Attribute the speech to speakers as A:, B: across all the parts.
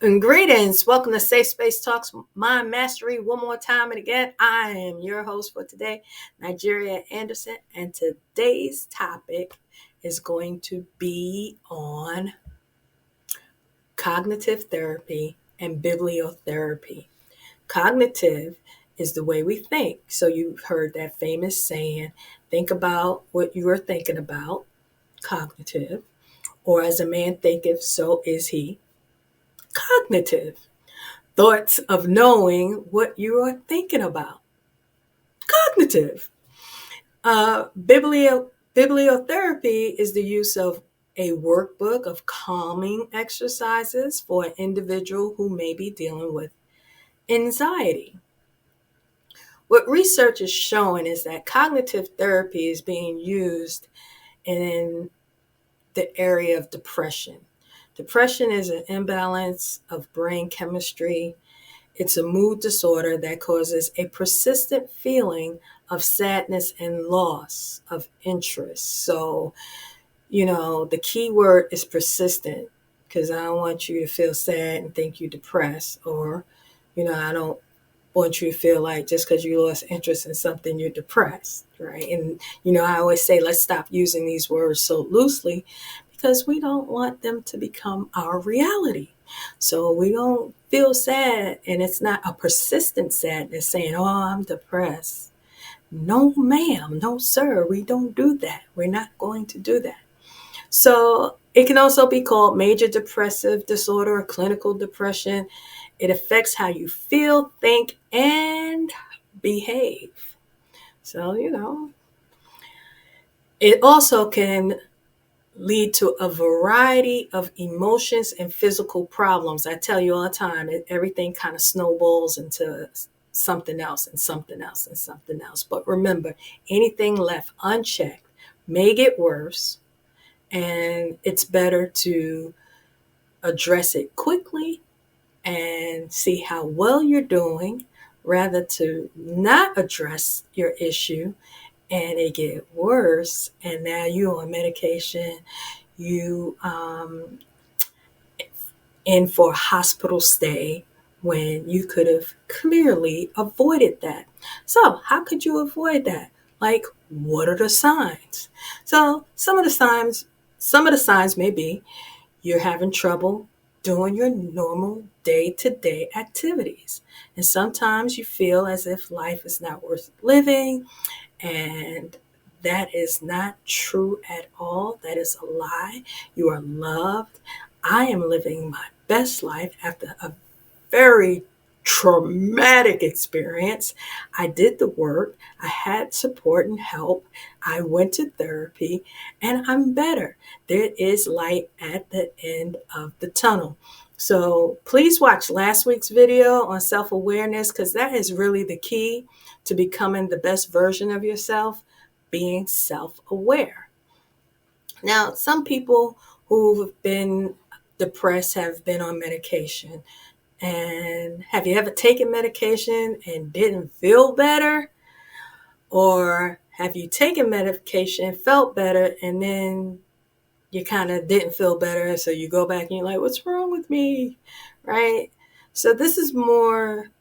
A: And greetings. Welcome to Safe Space Talks Mind Mastery. One more time and again, I am your host for today, Nigeria Anderson, and today's topic is going to be on cognitive therapy and bibliotherapy. Cognitive is the way we think. So you've heard that famous saying, think about what you are thinking about, cognitive, or as a man thinketh, so is he, cognitive. Thoughts of knowing what you are thinking about. Cognitive. Bibliotherapy is the use of a workbook of calming exercises for an individual who may be dealing with anxiety. What research is showing is that cognitive therapy is being used in the area of depression. Depression is an imbalance of brain chemistry. It's a mood disorder that causes a persistent feeling of sadness and loss of interest. So, the key word is persistent, because I don't want you to feel sad and think you're depressed, or, I don't want you to feel like just because you lost interest in something, you're depressed, right? And, I always say, let's stop using these words so loosely because we don't want them to become our reality. So we don't feel sad, and it's not a persistent sadness saying, oh, I'm depressed. No, ma'am, no, sir, we don't do that. We're not going to do that. So it can also be called major depressive disorder or clinical depression. It affects how you feel, think, and behave. So, it also can lead to a variety of emotions and physical problems. I tell you all the time, everything kind of snowballs into something else and something else and something else. But remember, anything left unchecked may get worse, and it's better to address it quickly and see how well you're doing rather to not address your issue and it get worse, and now you're on medication, you in for a hospital stay when you could have clearly avoided that. So how could you avoid that? Like, what are the signs? So some of the signs may be you're having trouble doing your normal day-to-day activities, and sometimes you feel as if life is not worth living. And that is not true at all. That is a lie. You are loved. I am living my best life after a very traumatic experience. I did the work. I had support and help. I went to therapy, and I'm better. There is light at the end of the tunnel. So please watch last week's video on self-awareness, because that is really the key to becoming the best version of yourself, being self-aware. Now, some people who've been depressed have been on medication. And have you ever taken medication and didn't feel better? Or have you taken medication, felt better, and then you kind of didn't feel better, so you go back and you're like, what's wrong with me, right? So this is more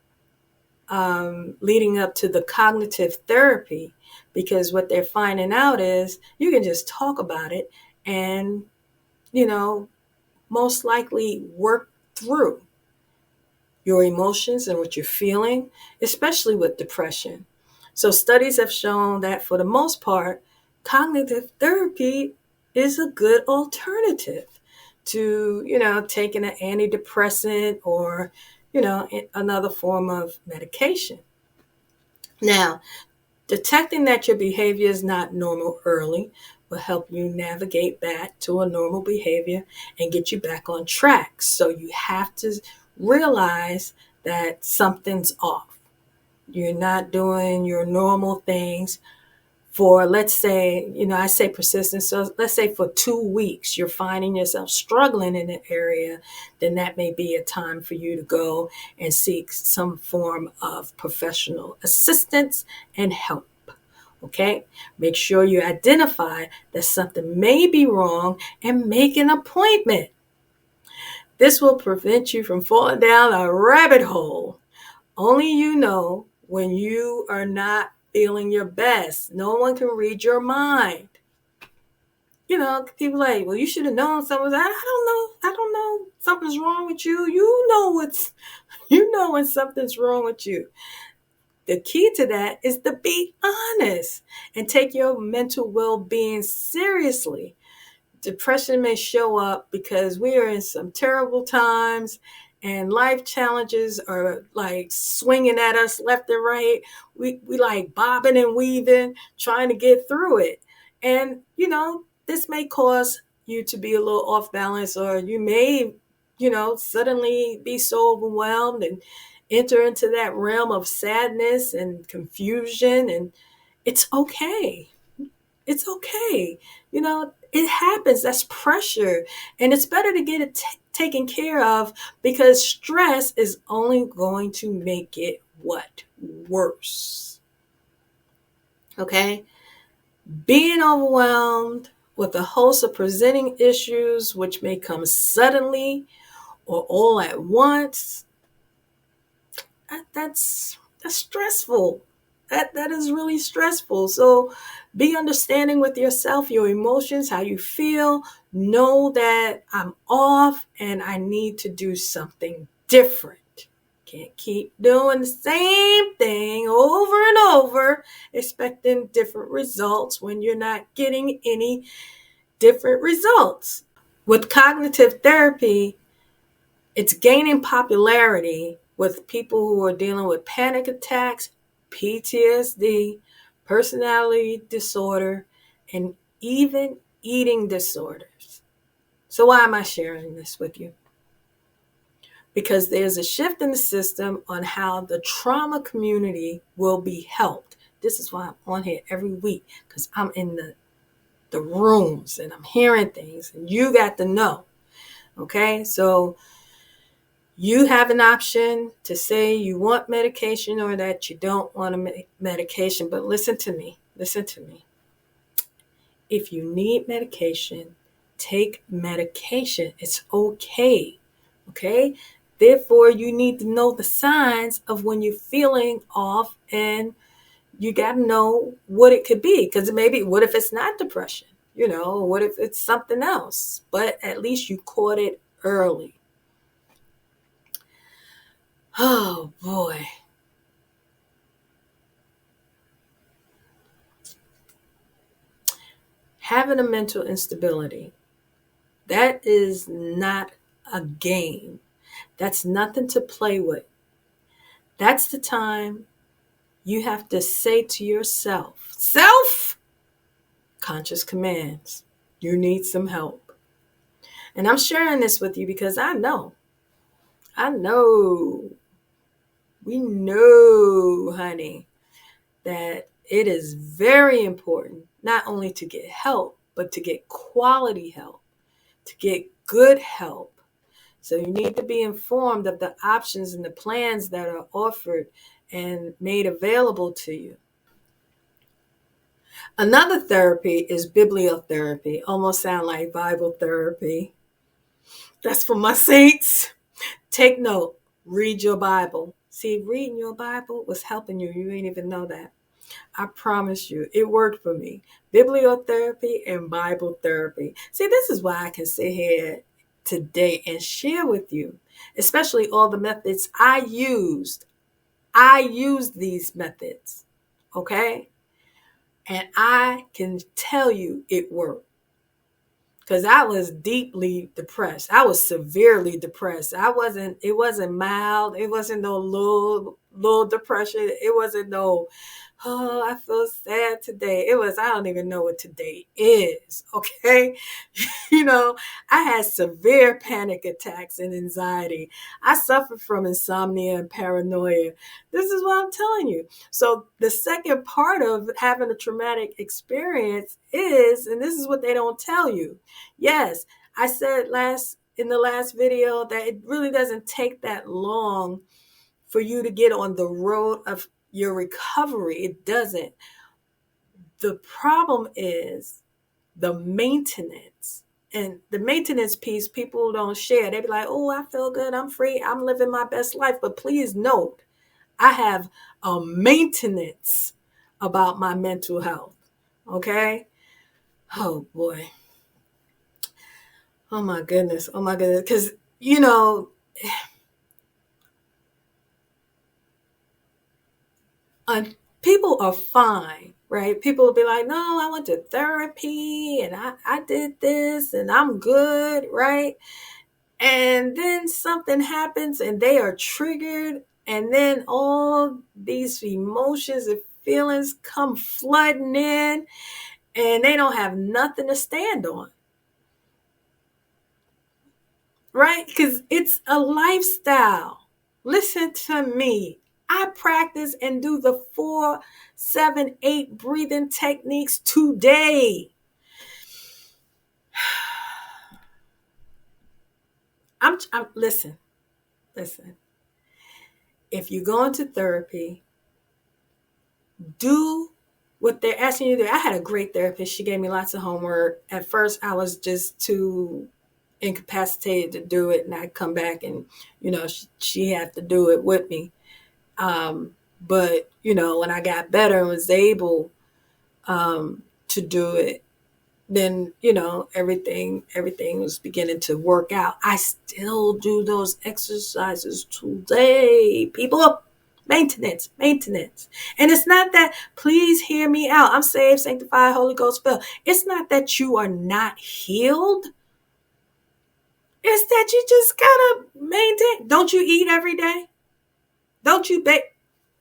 A: leading up to the cognitive therapy, because what they're finding out is you can just talk about it and, most likely work through your emotions and what you're feeling, especially with depression. So studies have shown that for the most part, cognitive therapy is a good alternative to, taking an antidepressant or, another form of medication. Now, detecting that your behavior is not normal early will help you navigate back to a normal behavior and get you back on track. So you have to realize that something's off. You're not doing your normal things for, let's say, I say persistence. So let's say for 2 weeks, you're finding yourself struggling in an area, then that may be a time for you to go and seek some form of professional assistance and help. Okay? Make sure you identify that something may be wrong and make an appointment. This will prevent you from falling down a rabbit hole. Only you know when you are not feeling your best. No one can read your mind. People like, well, you should have known something. I don't know. Something's wrong with you. You know when something's wrong with you. The key to that is to be honest and take your mental well-being seriously. Depression may show up because we are in some terrible times and life challenges are like swinging at us left and right. We like bobbing and weaving, trying to get through it. And, this may cause you to be a little off balance, or you may, suddenly be so overwhelmed and enter into that realm of sadness and confusion. And it's okay. It's okay. It happens. That's pressure. And it's better to get it taken care of, because stress is only going to make it what? Worse. Okay? Being overwhelmed with a host of presenting issues, which may come suddenly or all at once, that's stressful. That is really stressful. So be understanding with yourself, your emotions, how you feel. Know that I'm off and I need to do something different. Can't keep doing the same thing over and over, expecting different results when you're not getting any different results. With cognitive therapy, it's gaining popularity with people who are dealing with panic attacks, PTSD, personality disorder, and even eating disorders. So why am I sharing this with you? Because there's a shift in the system on how the trauma community will be helped. This is why I'm on here every week, because I'm in the rooms and I'm hearing things, and you got to know. Okay, so you have an option to say you want medication or that you don't want a medication. But listen to me. If you need medication, take medication. It's okay. Okay? Therefore, you need to know the signs of when you're feeling off, and you got to know what it could be. Because what if it's not depression? What if it's something else? But at least you caught it early. Oh, boy. Having a mental instability, that is not a game. That's nothing to play with. That's the time you have to say to yourself, conscious commands, you need some help. And I'm sharing this with you because I know, we know, honey, that it is very important not only to get help, but to get quality help, to get good help. So you need to be informed of the options and the plans that are offered and made available to you. Another therapy is bibliotherapy. Almost sound like Bible therapy. That's for my saints. Take note. Read your Bible. See, reading your Bible was helping you. You didn't even know that. I promise you, it worked for me. Bibliotherapy and Bible therapy. See, this is why I can sit here today and share with you, especially all the methods I used. I used these methods, okay? And I can tell you it worked. Because I was deeply depressed. I was severely depressed. It wasn't mild. It wasn't no little depression. It wasn't no, oh, I feel sad today. It was, I don't even know what today is. Okay. I had severe panic attacks and anxiety. I suffered from insomnia and paranoia. This is what I'm telling you. So the second part of having a traumatic experience is, and this is what they don't tell you. Yes, I said in the last video that it really doesn't take that long for you to get on the road of your recovery. It doesn't. The problem is the maintenance. And the maintenance piece, people don't share. They be like, oh, I feel good. I'm free. I'm living my best life. But please note, I have a maintenance about my mental health. Okay. Oh boy. Oh my goodness. Oh my goodness. Because, uh, people are fine, right? People will be like, no, I went to therapy and I did this and I'm good, right? And then something happens and they are triggered. And then all these emotions and feelings come flooding in and they don't have nothing to stand on, right? Because it's a lifestyle. Listen to me. I practice and do the 4-7-8 breathing techniques today. I'm listen. If you go into therapy, do what they're asking you to do. I had a great therapist. She gave me lots of homework. At first, I was just too incapacitated to do it, and I'd come back and, she had to do it with me. But, when I got better and was able to do it, then, everything was beginning to work out. I still do those exercises today, people. Maintenance. And it's not that, please hear me out, I'm saved, sanctified, Holy Ghost filled. It's not that you are not healed. It's that you just gotta maintain. Don't you eat every day? Don't you bathe?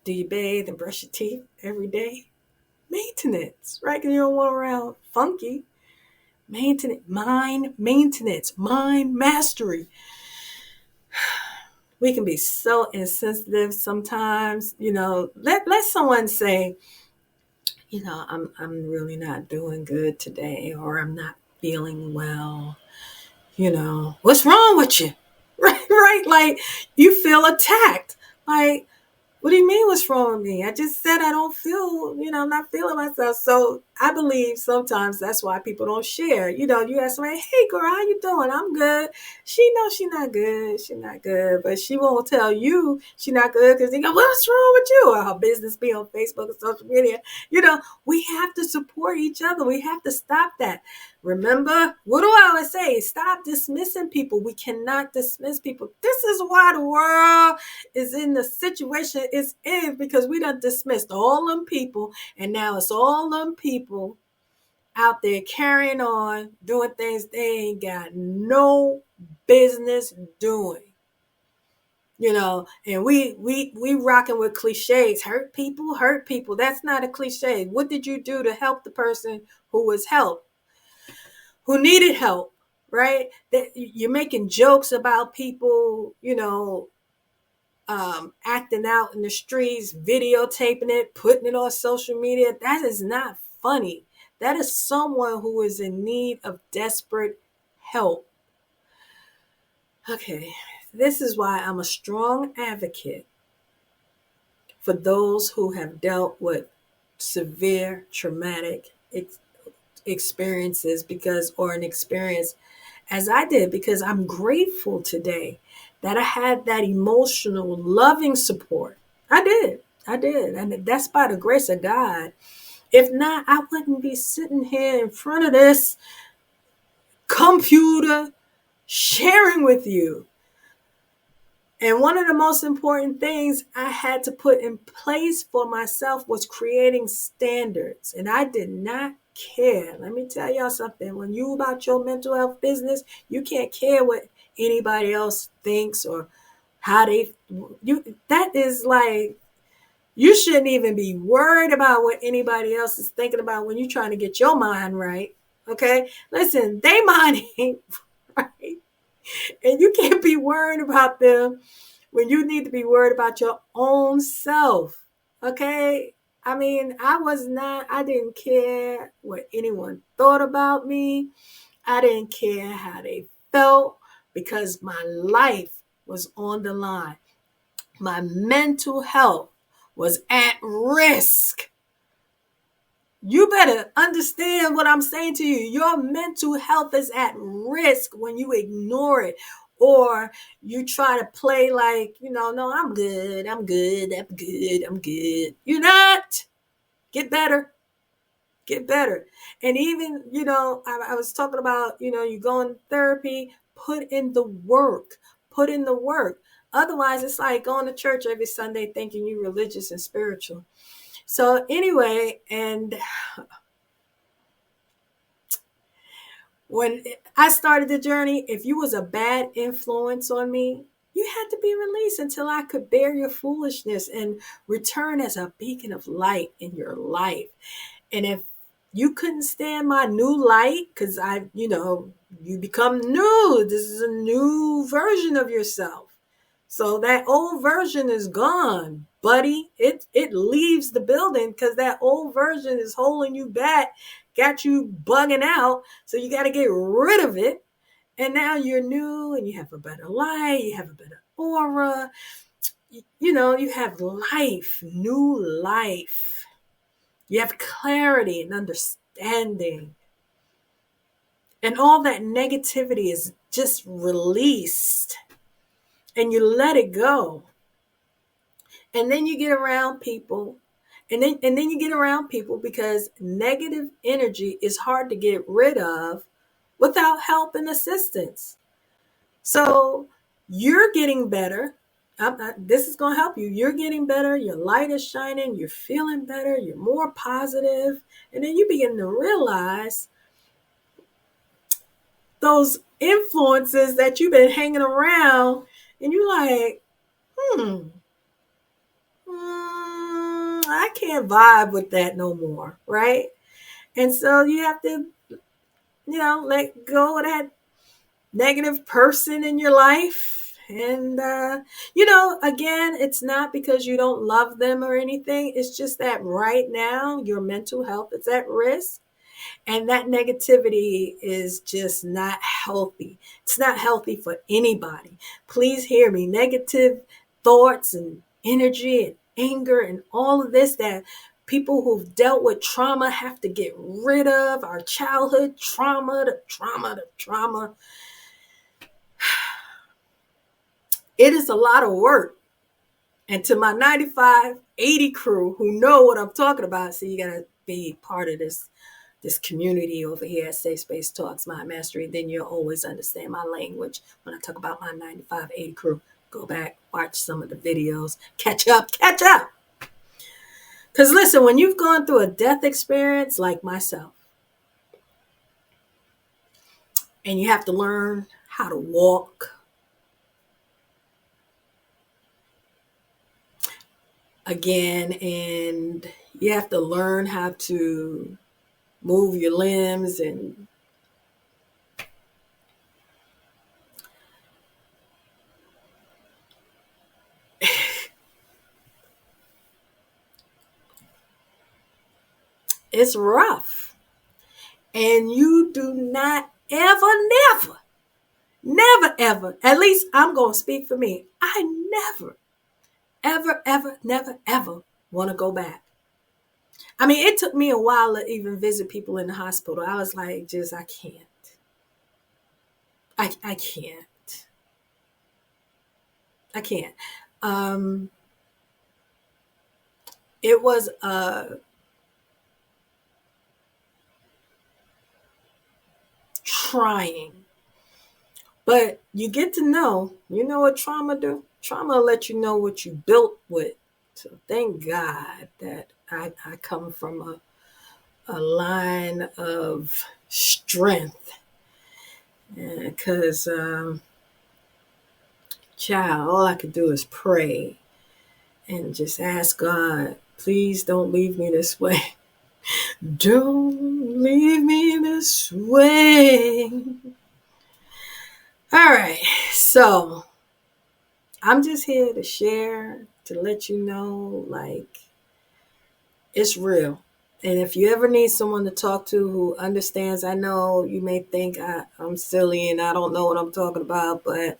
A: Do you bathe and brush your teeth every day? Maintenance, right? Because you don't want around funky. Maintenance, mind mastery. We can be so insensitive sometimes. Let someone say, I'm really not doing good today, or I'm not feeling well. What's wrong with you? Right? Like, you feel attacked. Like, what do you mean what's wrong with me? I just said I don't feel, I'm not feeling myself. So I believe sometimes that's why people don't share. You ask somebody, hey girl, how you doing? I'm good. She knows she's not good. She's not good. But she won't tell you she's not good because they go, what's wrong with you? Or her business be on Facebook and social media. We have to support each other. We have to stop that. Remember, what do I always say? Stop dismissing people. We cannot dismiss people. This is why the world is in the situation it's in, because we done dismissed all them people, and now it's all them people out there carrying on, doing things they ain't got no business doing. And we rocking with cliches. Hurt people. That's not a cliche. What did you do to help the person who was helped, who needed help, right? That you're making jokes about people, acting out in the streets, videotaping it, putting it on social media. That is not funny. That is someone who is in need of desperate help. Okay, this is why I'm a strong advocate for those who have dealt with severe traumatic experiences, or an experience as I did, because I'm grateful today that I had that emotional, loving support. I did. And that's by the grace of God. If not, I wouldn't be sitting here in front of this computer sharing with you. And one of the most important things I had to put in place for myself was creating standards. And I did not care. Let me tell y'all something. When you about your mental health business, you can't care what anybody else thinks or how that is like, you shouldn't even be worried about what anybody else is thinking about when you're trying to get your mind right. Okay? Listen, they mind ain't right. And you can't be worried about them when you need to be worried about your own self. Okay? I mean, I didn't care what anyone thought about me. I didn't care how they felt, because my life was on the line. My mental health was at risk. You better understand what I'm saying to you. Your mental health is at risk when you ignore it, or you try to play like, no, I'm good, I'm good, I'm good, I'm good. You're not. Get better. Get better. And even, I was talking about, you go in therapy, put in the work. Put in the work. Otherwise, it's like going to church every Sunday thinking you're religious and spiritual. So anyway, and when I started the journey, if you was a bad influence on me, you had to be released until I could bear your foolishness and return as a beacon of light in your life. And if you couldn't stand my new light, because you become new. This is a new version of yourself. So that old version is gone, buddy. It leaves the building because that old version is holding you back, got you bugging out. So you got to get rid of it. And now you're new and you have a better light, you have a better aura. You have life, new life. You have clarity and understanding. And all that negativity is just released. And you let it go. And then you get around people. And then you get around people because negative energy is hard to get rid of without help and assistance. So you're getting better. This is going to help you. You're getting better. Your light is shining. You're feeling better. You're more positive. And then you begin to realize those influences that you've been hanging around. And you're like, I can't vibe with that no more. Right. And so you have to, let go of that negative person in your life. And, again, it's not because you don't love them or anything. It's just that right now your mental health is at risk. And that negativity is just not healthy. It's not healthy for anybody. Please hear me. Negative thoughts and energy and anger and all of this that people who've dealt with trauma have to get rid of. Our childhood trauma, the trauma. It is a lot of work. And to my 95-80 crew who know what I'm talking about, so you got to be part of this community over here at Safe Space Talks Mind Mastery, then you'll always understand my language when I talk about my 95-80 crew. Go back, watch some of the videos, catch up. Because listen, when you've gone through a death experience like myself, and you have to learn how to walk again, and you have to learn how to move your limbs, and it's rough. And you do not never, at least I'm going to speak for me. I never, ever, never, ever want to go back. I mean, it took me a while to even visit people in the hospital. I was like, I can't. I can't. I can't. It was trying. But you get to know, what trauma do? Trauma will let you know what you built with. So thank God that I come from a line of strength. Because, child, all I could do is pray and just ask God, please don't leave me this way. Don't leave me this way. All right, so I'm just here to share, to let you know, like, it's real. And if you ever need someone to talk to who understands, I know you may think I'm silly and I don't know what I'm talking about, but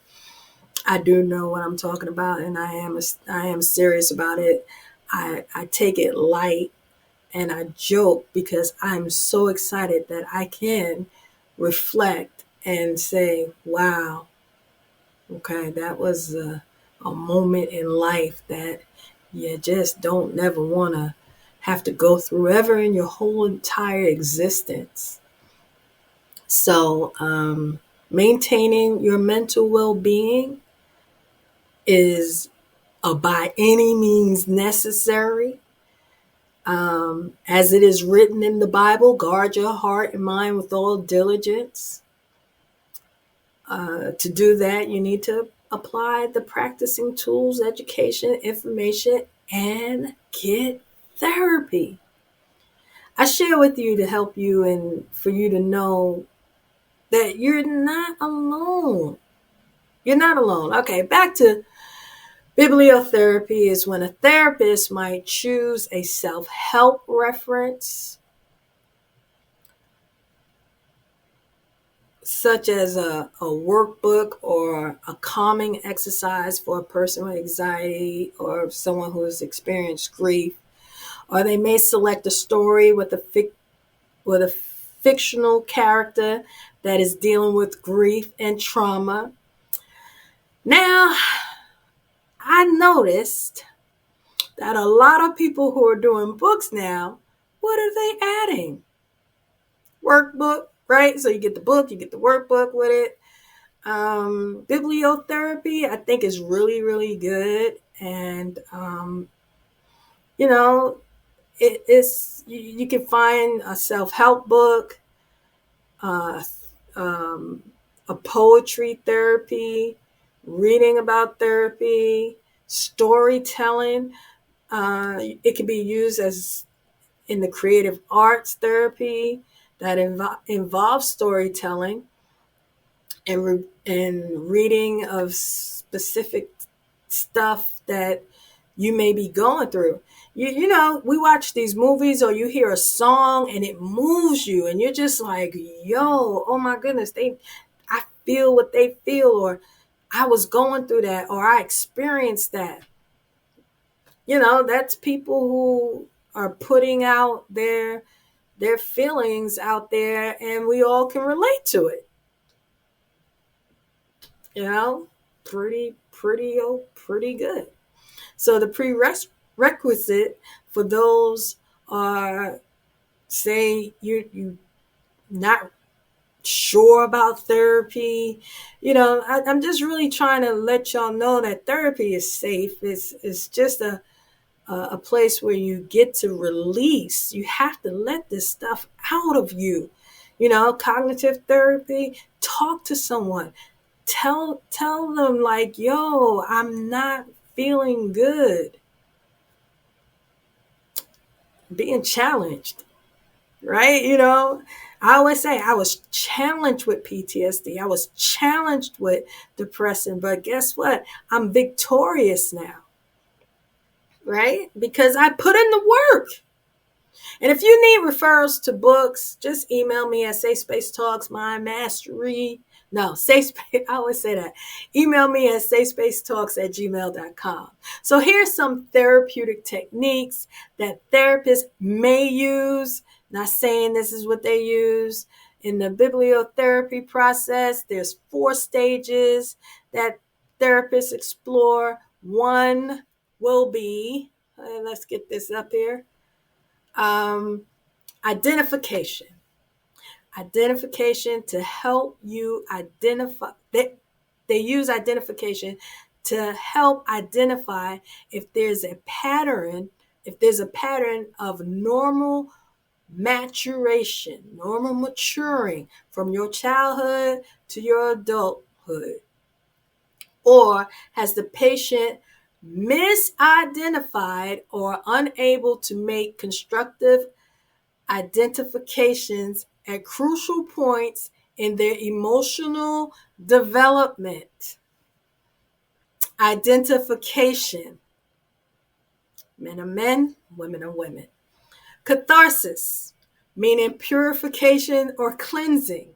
A: I do know what I'm talking about, and I am serious about it. I take it light. and I joke because I'm so excited that I can reflect and say, wow, okay, that was a moment in life that you just don't never want to have to go through ever in your whole entire existence. So, maintaining your mental well being is a by any means necessary. As it is written in the Bible, guard your heart and mind with all diligence. To do that, you need to apply the practicing tools, education, information, and get therapy. I share with you to help you and for you to know that you're not alone. You're not alone. Okay, back to bibliotherapy is when a therapist might choose a self-help reference, such as a workbook or a calming exercise for a person with anxiety or someone who has experienced grief. Or they may select a story with a fictional character that is dealing with grief and trauma. Now, I noticed that a lot of people who are doing books now, what are they adding? Workbook, right? So you get the book, you get the workbook with it. Bibliotherapy, I think, is really, really good. And, you know, you can find a self-help book, uh, um, a poetry therapy, reading about therapy, storytelling. It can be used as in the creative arts therapy that involves storytelling and reading of specific stuff that you may be going through. You know, we watch these movies or you hear a song and it moves you and you're just like, yo, oh my goodness, I feel what they feel, or I was going through that, or I experienced that. You know, that's people who are putting out their feelings out there and we all can relate to it. You know, pretty good. So the prerequisite for those are, say you not sure about therapy. You know, I'm just really trying to let y'all know that therapy is safe. It's just a place where you get to release. You have to let this stuff out of you. You know, cognitive therapy, talk to someone. Tell them like, yo, I'm not feeling good. Being challenged, right? You know, I always say I was challenged with PTSD. I was challenged with depression, but guess what? I'm victorious now, right? Because I put in the work. And if you need referrals to books, just email me at Safe Space Talks, My Mastery. No, Safe Space, I always say that. Email me at safespacetalks@gmail.com. So here's some therapeutic techniques that therapists may use. Not saying this is what they use. In the bibliotherapy process, there's 4 stages that therapists explore. One will be, let's get this up here. Identification. Identification to help you identify. They use identification to help identify if there's a pattern, of normal maturation, normal maturing from your childhood to your adulthood. Or has the patient misidentified or unable to make constructive identifications at crucial points in their emotional development? Identification. Men are men, women are women. Catharsis, meaning purification or cleansing.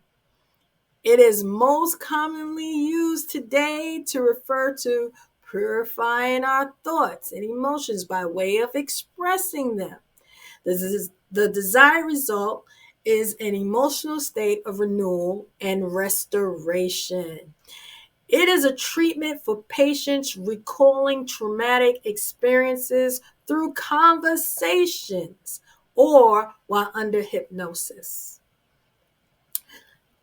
A: It is most commonly used today to refer to purifying our thoughts and emotions by way of expressing them. The desired result is an emotional state of renewal and restoration. It is a treatment for patients recalling traumatic experiences through conversations or while under hypnosis.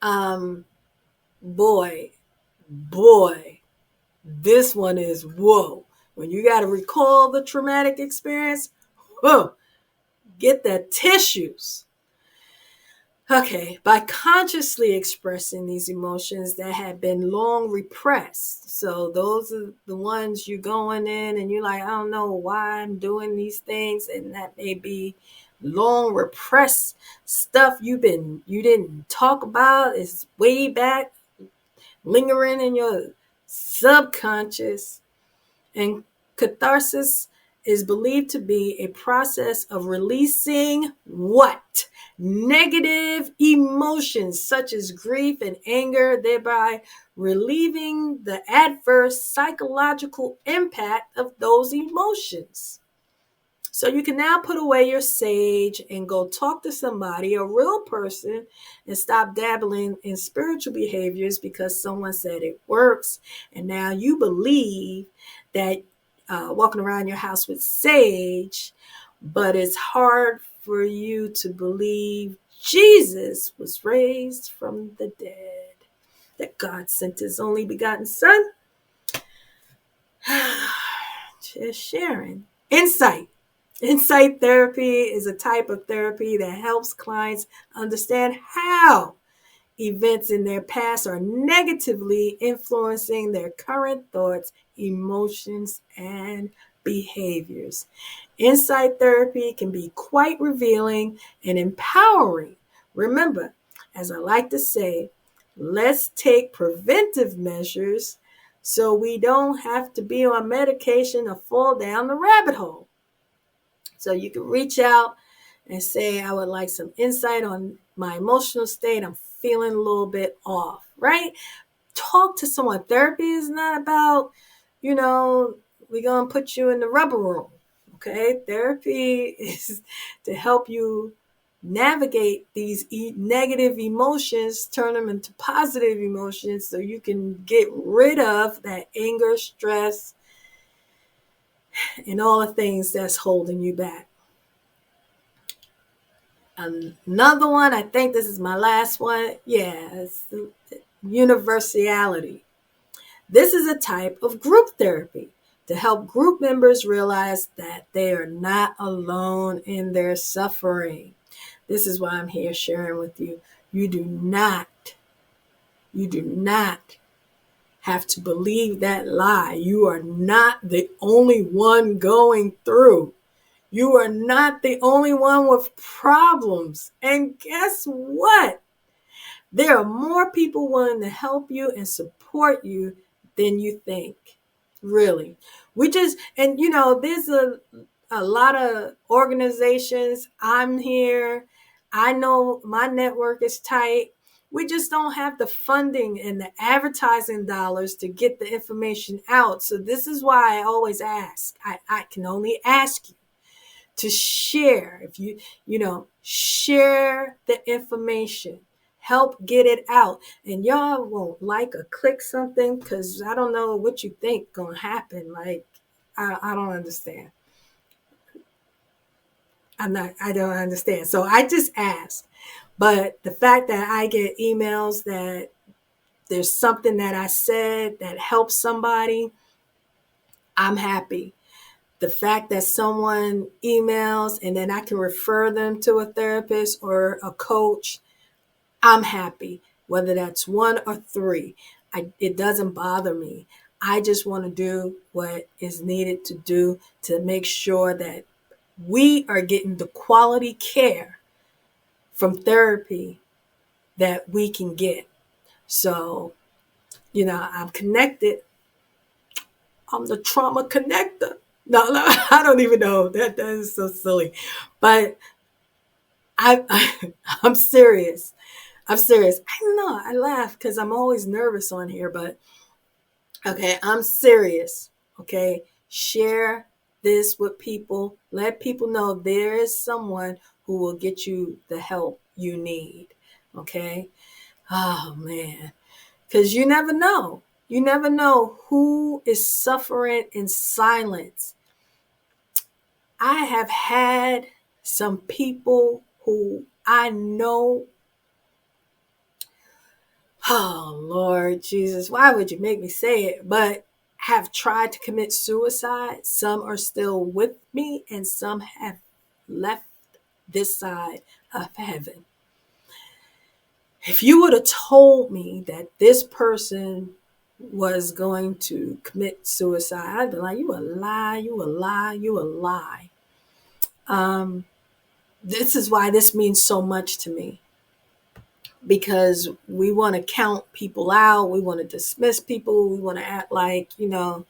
A: Um, boy, boy, this one is whoa. When you got to recall the traumatic experience, whoa, get the tissues. Okay, by consciously expressing these emotions that have been long repressed. So those are the ones you're going in and you're like, I don't know why I'm doing these things, and that may be long repressed stuff you didn't talk about. It's way back, lingering in your subconscious. And catharsis is believed to be a process of releasing what? Negative emotions such as grief and anger, thereby relieving the adverse psychological impact of those emotions. So you can now put away your sage and go talk to somebody, a real person, and stop dabbling in spiritual behaviors because someone said it works. And now you believe that walking around your house with sage, but it's hard for you to believe Jesus was raised from the dead, that God sent his only begotten son. Just sharing. Insight therapy is a type of therapy that helps clients understand how events in their past are negatively influencing their current thoughts, emotions, and behaviors. Insight therapy can be quite revealing and empowering. Remember, as I like to say, let's take preventive measures so we don't have to be on medication or fall down the rabbit hole. So you can reach out and say, I would like some insight on my emotional state. I'm feeling a little bit off, right? Talk to someone. Therapy is not about, we're going to put you in the rubber room, okay? Therapy is to help you navigate these negative emotions, turn them into positive emotions so you can get rid of that anger, stress, and all the things that's holding you back. Another one, I think this is my last one. Yeah, it's universality. This is a type of group therapy to help group members realize that they are not alone in their suffering. This is why I'm here sharing with you. You do not have to believe that lie. You are not the only one going through. You are not the only one with problems. And guess what? There are more people willing to help you and support you than you think. Really. There's a lot of organizations. I'm here. I know my network is tight. We just don't have the funding and the advertising dollars to get the information out. So this is why I always ask. I can only ask you to share. If share the information, help get it out. And y'all won't like or click something because I don't know what you think gonna happen. Like, I don't understand. I don't understand. So I just ask. But the fact that I get emails that there's something that I said that helps somebody, I'm happy. The fact that someone emails and then I can refer them to a therapist or a coach, I'm happy. Whether that's one or three, it doesn't bother me. I just want to do what is needed to do to make sure that we are getting the quality care from therapy that we can get. So, I'm connected. I'm the trauma connector. No, I don't even know. That is so silly. But I'm serious. I'm serious. I don't know. I laugh because I'm always nervous on here, but okay, I'm serious. Okay, share this with people. Let people know there is someone who will get you the help you need. Okay? Oh, man. Because you never know. You never know who is suffering in silence. I have had some people who I know, oh Lord Jesus, why would you make me say it? But have tried to commit suicide. Some are still with me, and some have left this side of heaven. If you would have told me that this person was going to commit suicide, I'd be like, you a lie, you a lie, you a lie. This is why this means so much to me, because we want to count people out. We want to dismiss people. We want to act like, you're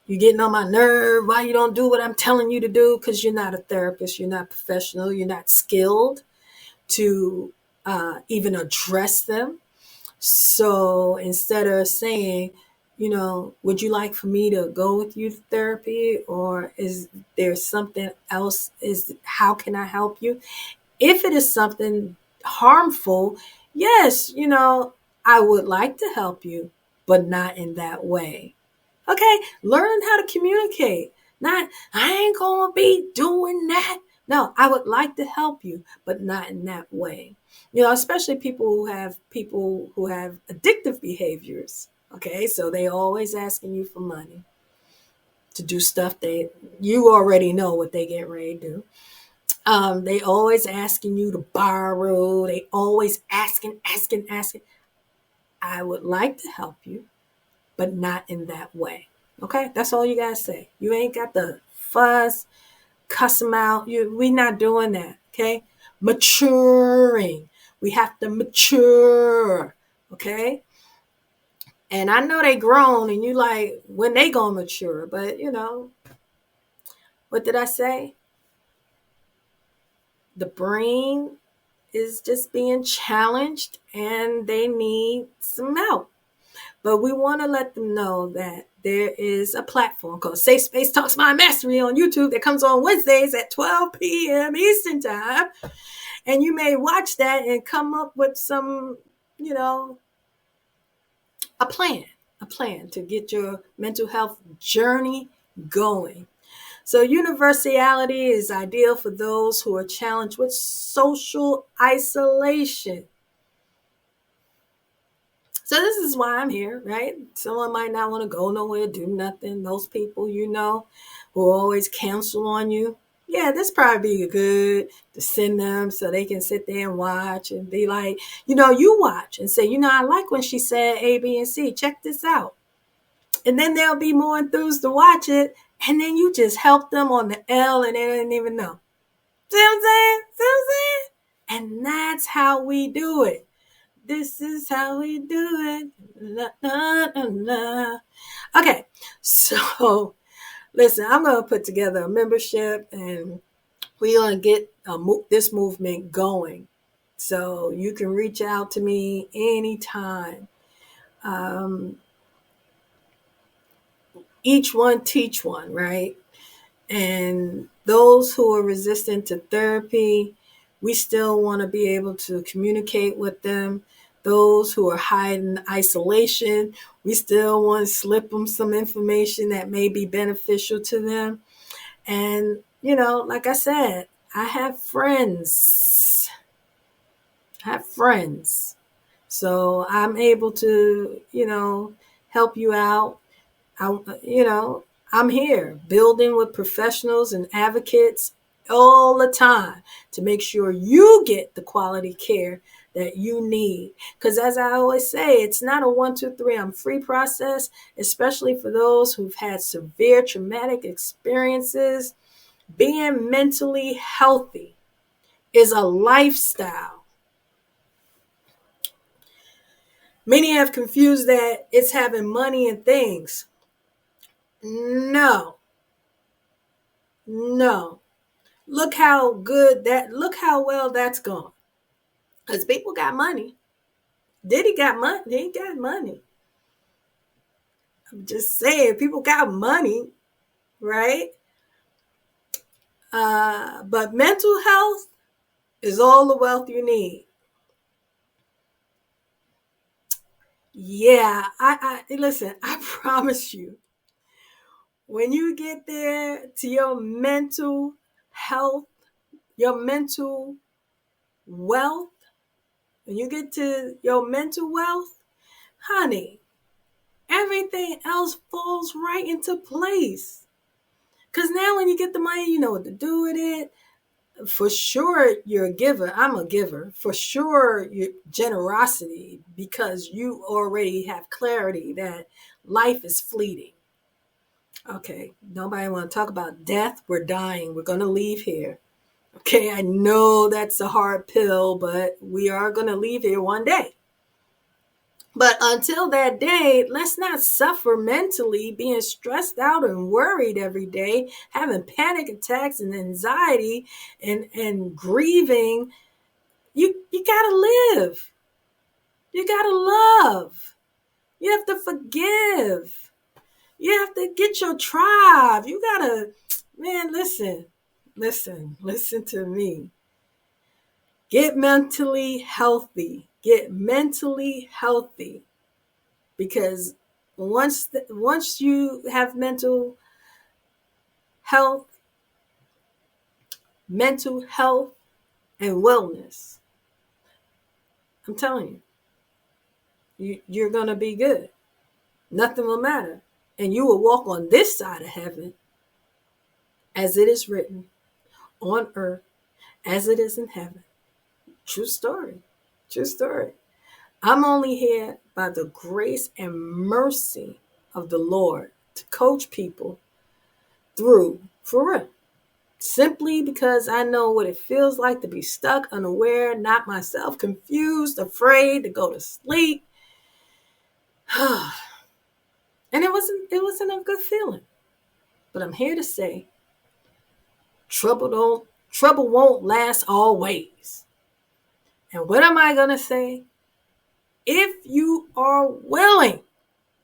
A: getting on my nerve. Why you don't do what I'm telling you to do? Because you're not a therapist. You're not professional. You're not skilled to even address them. So instead of saying, would you like for me to go with you to therapy, or is there something else? How can I help you? If it is something harmful, yes, I would like to help you, but not in that way. Okay, learn how to communicate. Not, I ain't gonna be doing that. No, I would like to help you, but not in that way. Especially people who have addictive behaviors. Okay, so they always asking you for money to do stuff you already know what they get ready to do. They always asking you to borrow. They always asking. I would like to help you, but not in that way. Okay, that's all you gotta say. You ain't got to fuss, cuss them out. We not doing that. Okay, maturing. We have to mature. Okay, and I know they grown, and you like, when they gonna mature? But what did I say? The brain is just being challenged, and they need some help. But we want to let them know that there is a platform called Safe Space Talks My Mastery on YouTube that comes on Wednesdays at 12 p.m. Eastern Time. And you may watch that and come up with some, a plan to get your mental health journey going. So universality is ideal for those who are challenged with social isolation. So this is why I'm here, right? Someone might not want to go nowhere, do nothing. Those people, who always cancel on you. Yeah, this probably be good to send them so they can sit there and watch and be like, you watch and say, I like when she said A, B, and C. Check this out. And then they'll be more enthused to watch it. And then you just help them on the L and they didn't even know. See what I'm saying? See what I'm saying? And that's how we do it. This is how we do it. La, la, la, la. Okay, so listen, I'm going to put together a membership and we're going to get this movement going. So you can reach out to me anytime. Each one teach one, right? And those who are resistant to therapy, we still want to be able to communicate with them. Those who are hiding isolation, we still want to slip them some information that may be beneficial to them. And, like I said, I have friends. So I'm able to, help you out. I'm here building with professionals and advocates all the time to make sure you get the quality care that you need. Because as I always say, it's not a 1, 2, 3, I'm free process, especially for those who've had severe traumatic experiences. Being mentally healthy is a lifestyle. Many have confused that it's having money and things. No. Look how well that's gone. Because people got money. Diddy got money. He got money. I'm just saying, people got money. right? But mental health is all the wealth you need. Yeah, I listen, I promise you, when you get there to your mental health, your mental wealth, when you get to your mental wealth, honey, everything else falls right into place. Because now when you get the money, you know what to do with it. For sure, you're a giver. I'm a giver. For sure, your generosity, because you already have clarity that life is fleeting. Okay, nobody want to talk about death. We're dying. We're going to leave here. Okay, I know that's a hard pill, but we are going to leave here one day. But until that day, let's not suffer mentally, being stressed out and worried every day, having panic attacks and anxiety and grieving. You gotta live. You gotta love. You have to forgive. You have to get your tribe. You gotta, man, listen to me. Get mentally healthy. Get mentally healthy. Because once you have health, mental health and wellness, I'm telling you're gonna be good. Nothing will matter, and you will walk on this side of heaven as it is written on earth as it is in heaven. True story. True story. I'm only here by the grace and mercy of the Lord to coach people through, for real. Simply because I know what it feels like to be stuck, unaware, not myself, confused, afraid to go to sleep. And it wasn't a good feeling. But I'm here to say trouble won't last always. And what am I gonna say? If you are willing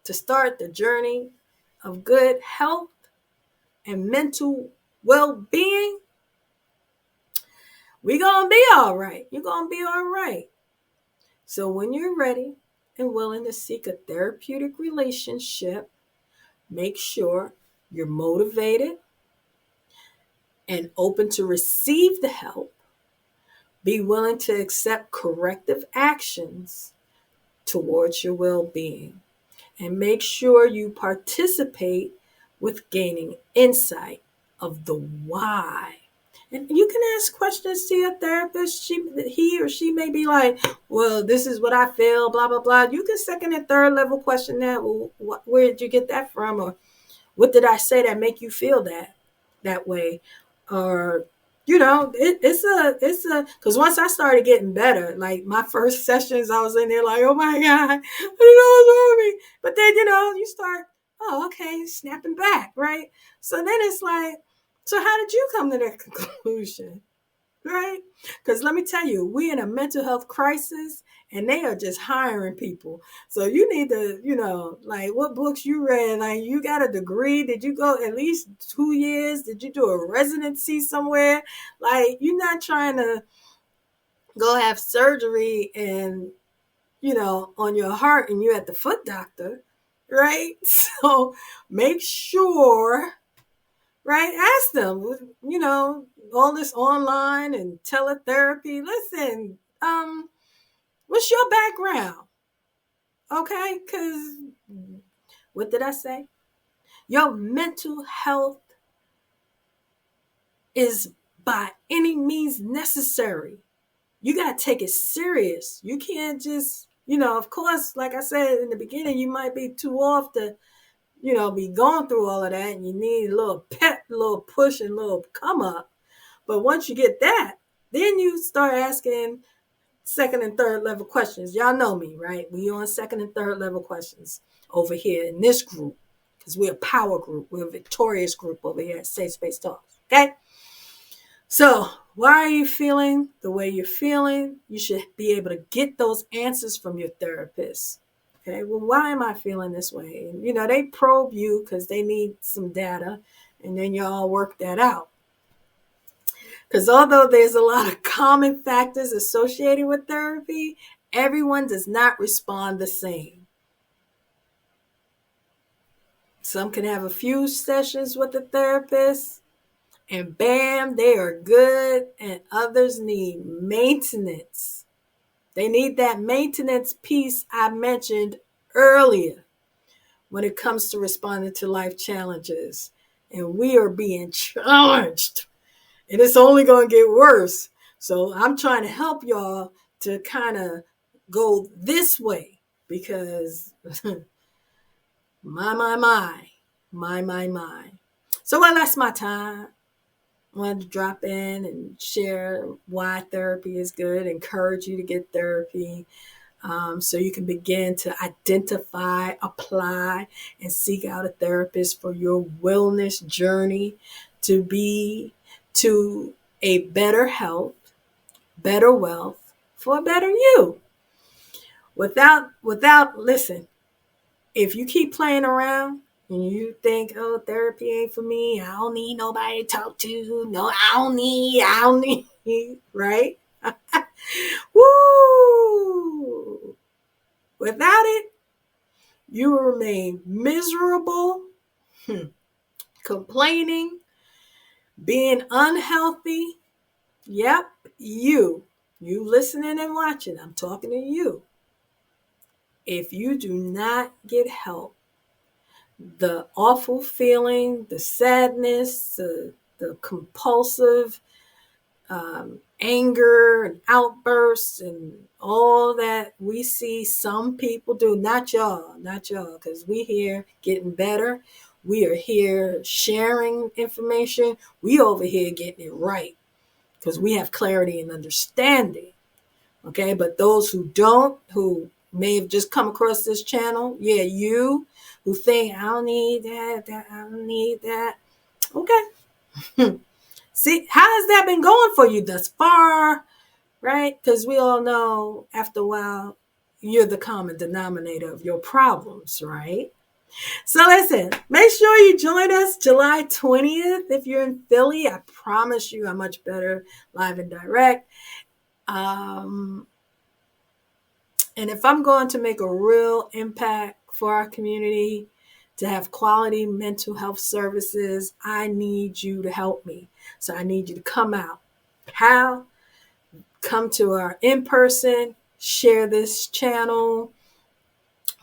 A: to start the journey of good health and mental well-being, we're gonna be all right. You're gonna be all right. So when you're ready and willing to seek a therapeutic relationship, make sure you're motivated and open to receive the help. Be willing to accept corrective actions towards your well-being. And make sure you participate with gaining insight of the why. And you can ask questions to your therapist. He or she may be like, well, this is what I feel, blah, blah, blah. You can second and third level question that. Well, where did you get that from? Or what did I say that make you feel that way? Or, because once I started getting better, like my first sessions, I was in there like, oh my God, I don't know what's wrong with me. But then, you start, oh, okay, snapping back, right? So then it's like, so how did you come to that conclusion? Right? Because let me tell you, we in a mental health crisis and they are just hiring people. So you need to, like what books you read, like you got a degree. Did you go at least 2 years? Did you do a residency somewhere? Like you're not trying to go have surgery and, on your heart and you're at the foot doctor, right? So make sure, right? Ask them, all this online and teletherapy. Listen, what's your background? Okay, because what did I say? Your mental health is by any means necessary. You got to take it serious. You can't just, of course, like I said in the beginning, you might be too off to, be going through all of that and you need a little pep, a little push, and a little come up. But once you get that, then you start asking second and third level questions. Y'all know me, right? We on second and third level questions over here in this group because we're a power group. We're a victorious group over here at Safe Space Talks. Okay? So why are you feeling the way you're feeling? You should be able to get those answers from your therapist. Okay, well, why am I feeling this way? And, they probe you because they need some data. and then y'all work that out. Because although there's a lot of common factors associated with therapy, everyone does not respond the same. Some can have a few sessions with a therapist and bam, they are good, and others need maintenance. They need that maintenance piece I mentioned earlier when it comes to responding to life challenges. And we are being challenged, and it's only going to get worse. So I'm trying to help y'all to kind of go this way because my. So well, that's my time. I wanted to drop in and share why therapy is good, encourage you to get therapy, so you can begin to identify, apply, and seek out a therapist for your wellness journey to a better health, better wealth, for a better you. Listen, if you keep playing around and you think, oh, therapy ain't for me, I don't need nobody to talk to, no, I don't need, right? Woo! Without it, you will remain miserable, complaining, being unhealthy. Yep, you listening and watching, I'm talking to you. If you do not get help, the awful feeling, the sadness, the compulsive anger and outbursts and all that we see some people do, not y'all, because we here getting better. We are here sharing information. We over here getting it right because we have clarity and understanding. Okay, but those who don't, who may have just come across this channel, yeah, you who think I don't need that, I don't need that. Okay. See, how has that been going for you thus far? Right? Because we all know after a while, you're the common denominator of your problems, right? So listen, make sure you join us July 20th. If you're in Philly, I promise you I'm much better live and direct. And if I'm going to make a real impact for our community, to have quality mental health services, I need you to help me. So I need you to come out. How? Come to our in-person, share this channel,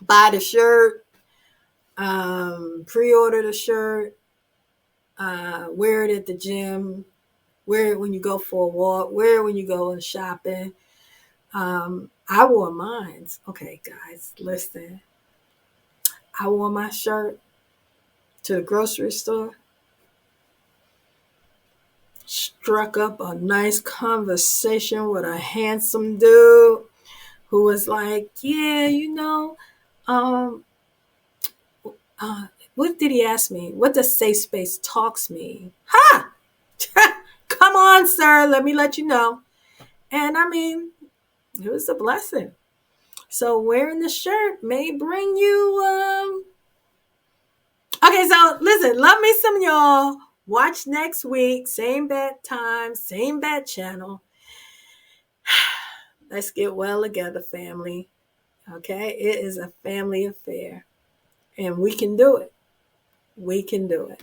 A: buy the shirt, pre-order the shirt, wear it at the gym, wear it when you go for a walk, wear it when you go shopping. I wore mine. Okay, guys, listen. I wore my shirt to the grocery store, struck up a nice conversation with a handsome dude who was like, yeah, what did he ask me? What does safe space talks mean? Ha! Come on, sir. Let me let you know. And I mean, it was a blessing. So wearing the shirt may bring you, Okay, so listen, love me some y'all. Watch next week. Same bad time, same bad channel. Let's get well together, family. Okay? It is a family affair. And we can do it. We can do it.